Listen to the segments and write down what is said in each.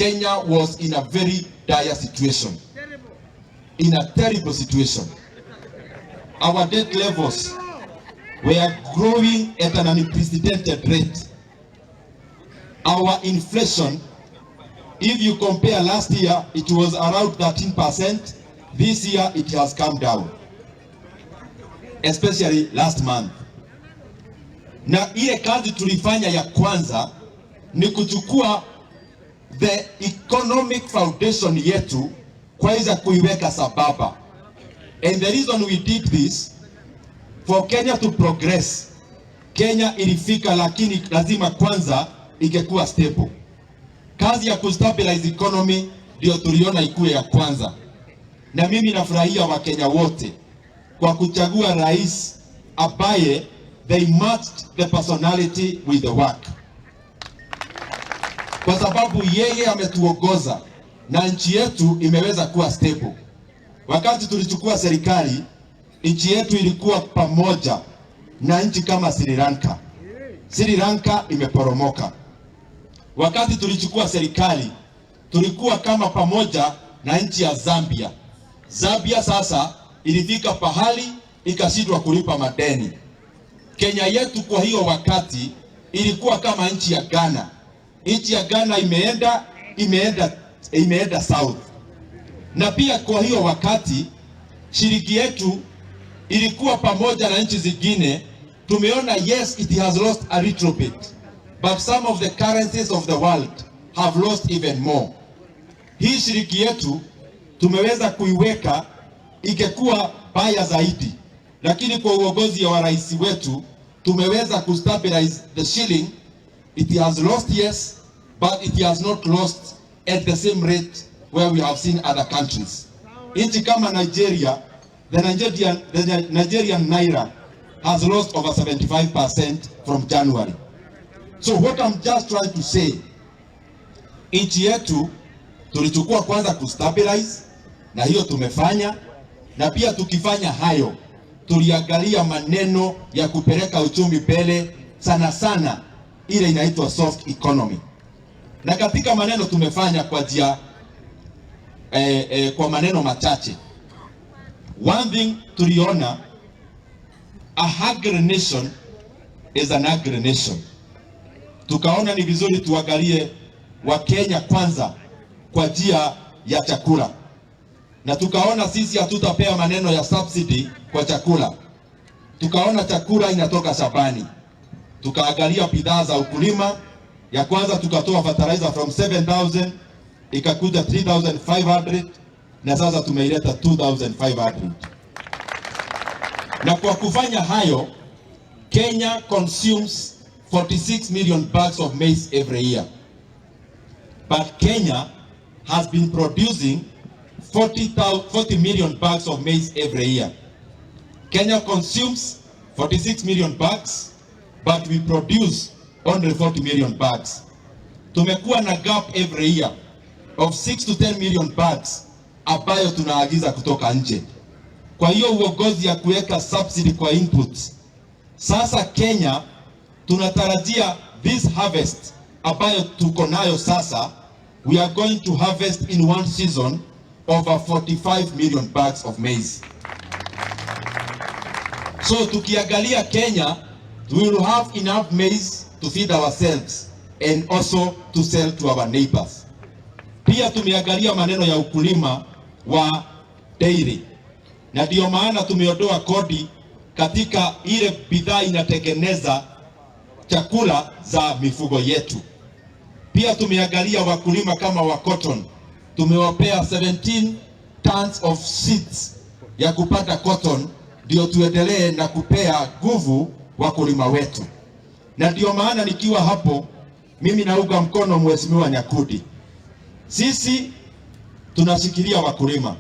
Kenya was in a very dire situation, in a terrible situation. Our debt levels were growing at an unprecedented rate. Our inflation, if you compare last year, it was around 13%. This year, it has come down, especially last month. Na ile kazi tulifanya ya kwanza ni kuchukua the economic foundation yetu kwanza kuiweka sababa. And the reason we did this, for Kenya to progress, Kenya ilifika lakini lazima kwanza ingekuwa stable. Kazi ya kustabilize economy ndio tuliona ikuwe ya kwanza. Na mimi nafurahia Wakenya wote kwa kuchagua rais ambaye they matched the personality with the work. Kwa sababu yeye ametuongoza na nchi yetu imeweza kuwa stable. Wakati tulichukua serikali, nchi yetu ilikuwa pamoja na nchi kama Sri Lanka. Sri Lanka imeporomoka. Wakati tulichukua serikali, tulikuwa kama pamoja na nchi ya Zambia. Zambia sasa ilifika pahali ikashindwa kulipa madeni. Kenya yetu kwa hiyo wakati ilikuwa kama nchi ya Ghana. Nchi ya Ghana imeenda south. Na pia kwa hiyo wakati shiriki yetu ilikuwa pamoja na nchi zingine. Tumeona yes, it has lost a little bit, but some of the currencies of the world have lost even more. Hii shiriki yetu tumeweza kuiweka ikekuwa baya zaidi, lakini kwa uongozi wa rais wetu tumeweza kustabilize the shilling. It has lost, yes, but it has not lost at the same rate where we have seen other countries. Nchi kama Nigeria, the Nigerian naira has lost over 75% from January. So what I'm just trying to say, nchi yetu tulichukua kwanza kustabilize, na hiyo tumefanya, na pia tukifanya hayo tuliangalia maneno ya kupeleka uchumi mbele, sana sana ile inaitwa soft economy. Na katika maneno tumefanya kwa njia kwa maneno machache. One thing tuliona, a hungry nation is an angry nation. Tukaona ni vizuri tuangalie Wakenya kwanza kwa njia ya chakula. Na tukaona sisi hatutapea maneno ya subsidy kwa chakula. Tukaona chakula inatoka shambani. Tukaangalia bidhaa za ukulima. Ya kwanza tukatoa fertilizer from 7,000 ikakuja 3,500 na sasa tumeileta 2,500. Na kwa kufanya hayo, Kenya consumes 46 million bags of maize every year. But Kenya has been producing 40 million bags of maize every year. Kenya consumes 46 million bags, but we produce only 40 million bags. Tumekuwa na gap every year of 6 to 10 million bags ambayo tunaagiza kutoka nje. Kwa hiyo uongozi ya kuweka subsidy kwa inputs. Sasa Kenya tunatarajia this harvest ambayo tuko nayo sasa, we are going to harvest in one season over 45 million bags of maize. So tukiangalia Kenya, we will have enough maize to feed ourselves and also to sell to our neighbors. Pia tumeangalia maneno ya ukulima wa dairy. Na ndio maana tumeondoa kodi katika ile bidhaa inatengeneza chakula za mifugo yetu. Pia tumeangalia wakulima kama wa cotton. Tumewapea 17 tons of seeds ya kupata cotton, ndio tuendelee na kupea nguvu wakulima wetu. Na ndio maana nikiwa hapo, mimi naunga mkono Mheshimiwa Nyakudi. Sisi tunashikilia wakulima.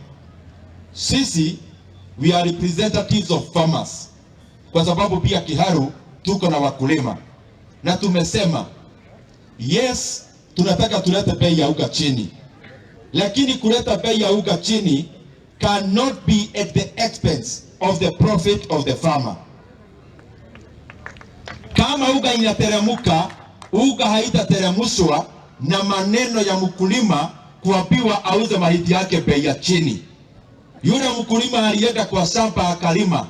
Sisi we are representatives of farmers. Kwa sababu pia Kiharu tuko na wakulima. Na tumesema yes, tunataka tulete bei ya unga chini. Lakini kuleta bei ya unga chini cannot be at the expense of the profit of the farmer. Kama unga inateremuka, unga haitateremshwa na maneno ya mkulima kuambiwa auze mahindi yake bei ya chini. Yule mkulima alienda kwa shamba akalima.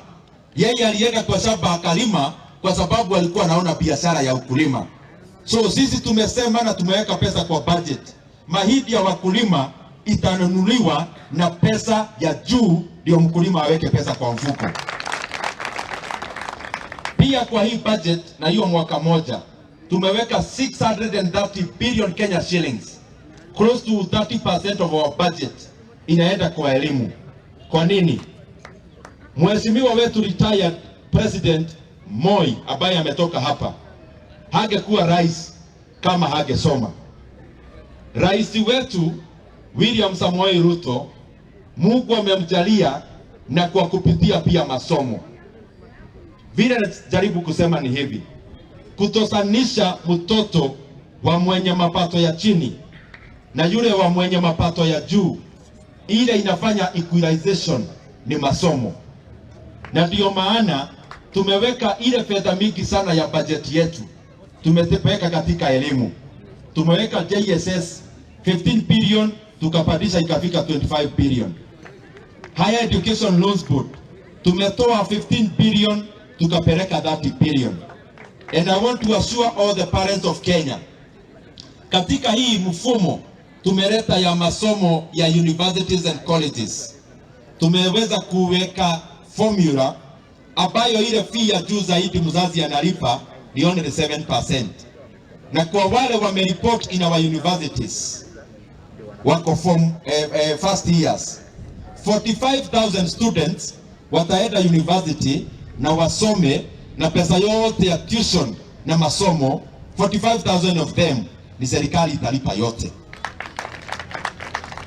Yeye alienda kwa shamba akalima kwa sababu alikuwa anaona biashara ya ukulima. So sisi tumesema na tumeweka pesa kwa budget. Mahindi ya wakulima itanunuliwa na pesa ya juu, ndio mkulima aweke pesa kwa mfuko. Pia kwa hii budget na hiyo mwaka moja tumeweka 630 billion Kenya shillings. Close to 30% of our budget inaenda kwa elimu. Kwa nini? Mheshimiwa wetu retired President Moi ambaye ametoka hapa hangekuwa rais kama hangesoma. Rais wetu William Samoei Ruto, Mungu amemjalia na kwa kupitia pia masomo. Vile najaribu kusema ni hivi: kutosanisha mtoto wa mwenye mapato ya chini na yule wa mwenye mapato ya juu, ile inafanya equalization ni masomo. Na ndio maana tumeweka ile fedha mingi sana ya bajeti yetu tumeweka katika elimu. Tumeweka JSS 15 billion tukapandisha ikafika 25 billion. Higher Education Loans Board tumetoa 15 billion tukapeleka 30 billion. And I want to assure all the parents of Kenya, katika hii mfumo tumeleta ya masomo ya universities and colleges, tumeweza kuweka formula ambayo ile fee ya juu zaidi mzazi analipa ni only 7%. Na kwa wale wamereport in our universities wako from first years, 45,000 students wataenda university na wasome, na pesa yote ya tuition na masomo 45,000 of them ni serikali italipa yote.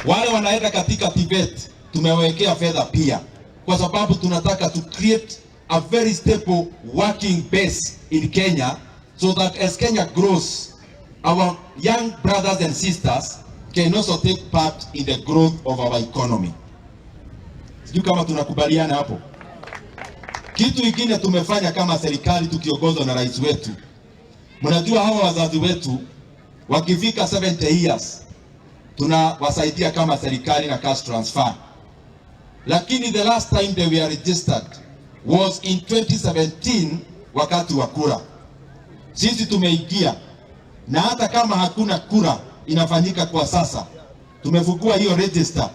Wale wanaenda katika Tibet tumewekea fedha pia, kwa sababu tunataka to create a very stable working base in Kenya, so that as Kenya grows, our young brothers and sisters can also take part in the growth of our economy. Sijui kama tunakubaliana hapo. Kitu kingine tumefanya kama serikali tukiongozwa na rais wetu, mnajua hawa wazazi wetu wakifika 70 years tunawasaidia kama serikali na cash transfer. Lakini the last time they were registered was in 2017 wakati wa kura. Sisi tumeingia, na hata kama hakuna kura inafanyika kwa sasa, tumefungua hiyo register,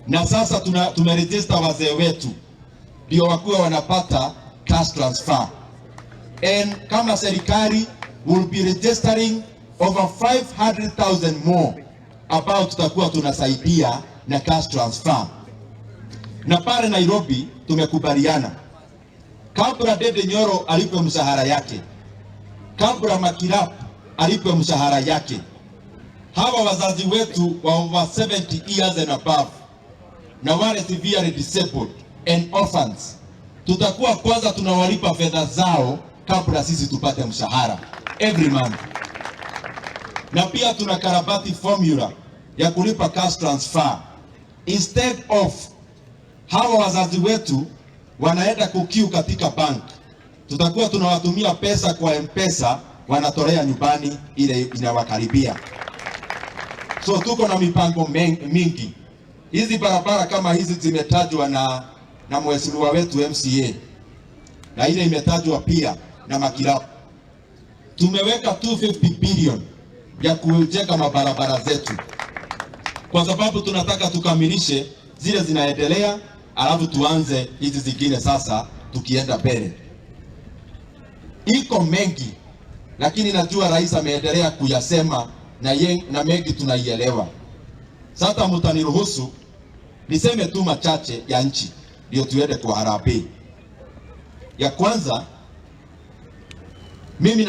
na sasa tumeregister wazee wetu ndio wakuwa wanapata cash transfer. And kama serikali will be registering over 500,000 more ambao tutakuwa tunasaidia na cash transfer. Na pale Nairobi tumekubaliana, kabla Dede Nyoro alipe mshahara yake, kabla Makirap alipe mshahara yake, hawa wazazi wetu wa over 70 years and above na wale severely disabled and orphans, tutakuwa kwanza tunawalipa fedha zao kabla sisi tupate mshahara every month. Na pia tunakarabati formula ya kulipa cash transfer. Instead of hawa wazazi wetu wanaenda kukiu katika bank, tutakuwa tunawatumia pesa kwa M-Pesa, wanatolea nyumbani ile inawakaribia. So tuko na mipango mingi. Hizi barabara kama hizi zimetajwa na mheshimiwa wetu MCA, na ile imetajwa pia na Makirap. Tumeweka 250 billion ya kujenga mabarabara zetu, kwa sababu tunataka tukamilishe zile zinaendelea, alafu tuanze hizi zingine sasa tukienda mbele. Iko mengi, lakini najua rais ameendelea kuyasema na mengi tunaielewa. Sasa mtaniruhusu niseme tu machache ya nchi ndio tuende kwa harambee. Ya kwanza, mimi